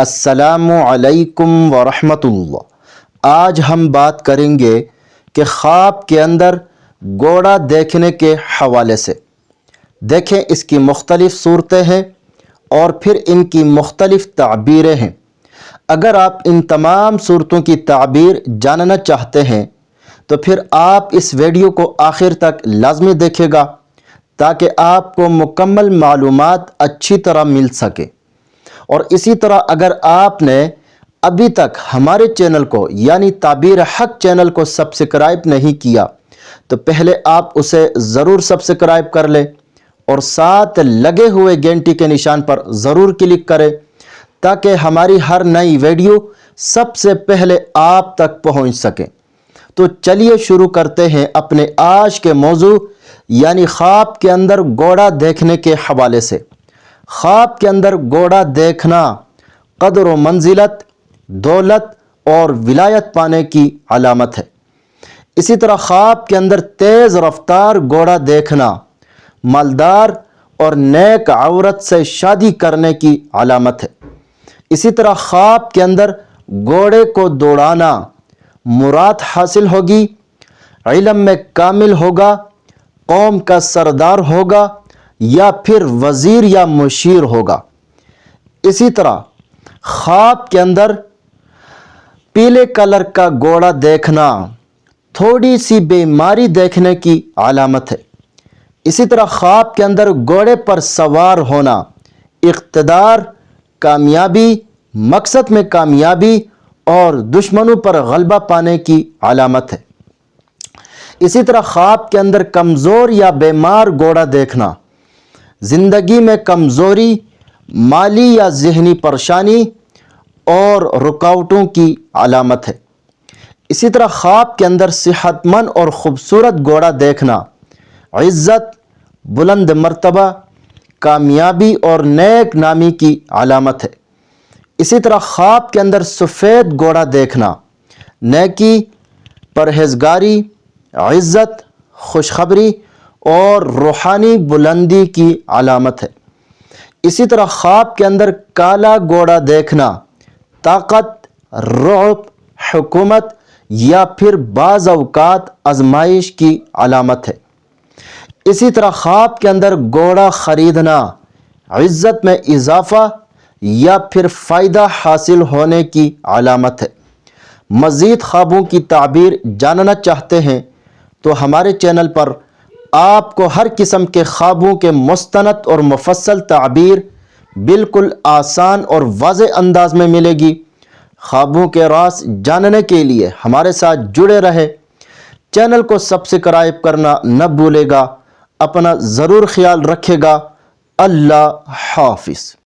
السلام علیکم ورحمۃ اللہ۔ آج ہم بات کریں گے کہ خواب کے اندر گھوڑا دیکھنے کے حوالے سے۔ دیکھیں، اس کی مختلف صورتیں ہیں اور پھر ان کی مختلف تعبیریں ہیں۔ اگر آپ ان تمام صورتوں کی تعبیر جاننا چاہتے ہیں تو پھر آپ اس ویڈیو کو آخر تک لازمی دیکھیں گا تاکہ آپ کو مکمل معلومات اچھی طرح مل سکے۔ اور اسی طرح اگر آپ نے ابھی تک ہمارے چینل کو یعنی تعبیر حق چینل کو سبسکرائب نہیں کیا تو پہلے آپ اسے ضرور سبسکرائب کر لیں اور ساتھ لگے ہوئے گھنٹی کے نشان پر ضرور کلک کریں تاکہ ہماری ہر نئی ویڈیو سب سے پہلے آپ تک پہنچ سکے۔ تو چلیے شروع کرتے ہیں اپنے آج کے موضوع یعنی خواب کے اندر گھوڑا دیکھنے کے حوالے سے۔ خواب کے اندر گھوڑا دیکھنا قدر و منزلت، دولت اور ولایت پانے کی علامت ہے۔ اسی طرح خواب کے اندر تیز رفتار گھوڑا دیکھنا مالدار اور نیک عورت سے شادی کرنے کی علامت ہے۔ اسی طرح خواب کے اندر گھوڑے کو دوڑانا مراد حاصل ہوگی، علم میں کامل ہوگا، قوم کا سردار ہوگا یا پھر وزیر یا مشیر ہوگا۔ اسی طرح خواب کے اندر پیلے کلر کا گھوڑا دیکھنا تھوڑی سی بیماری دیکھنے کی علامت ہے۔ اسی طرح خواب کے اندر گھوڑے پر سوار ہونا اقتدار، کامیابی، مقصد میں کامیابی اور دشمنوں پر غلبہ پانے کی علامت ہے۔ اسی طرح خواب کے اندر کمزور یا بیمار گھوڑا دیکھنا زندگی میں کمزوری، مالی یا ذہنی پریشانی اور رکاوٹوں کی علامت ہے۔ اسی طرح خواب کے اندر صحت مند اور خوبصورت گھوڑا دیکھنا عزت، بلند مرتبہ، کامیابی اور نیک نامی کی علامت ہے۔ اسی طرح خواب کے اندر سفید گھوڑا دیکھنا نیکی، پرہیزگاری، عزت، خوشخبری اور روحانی بلندی کی علامت ہے۔ اسی طرح خواب کے اندر کالا گھوڑا دیکھنا طاقت، رعب، حکومت یا پھر بعض اوقات آزمائش کی علامت ہے۔ اسی طرح خواب کے اندر گھوڑا خریدنا عزت میں اضافہ یا پھر فائدہ حاصل ہونے کی علامت ہے۔ مزید خوابوں کی تعبیر جاننا چاہتے ہیں تو ہمارے چینل پر آپ کو ہر قسم کے خوابوں کے مستند اور مفصل تعبیر بالکل آسان اور واضح انداز میں ملے گی۔ خوابوں کے راز جاننے کے لیے ہمارے ساتھ جڑے رہے، چینل کو سبسکرائب کرنا نہ بھولے گا۔ اپنا ضرور خیال رکھے گا۔ اللہ حافظ۔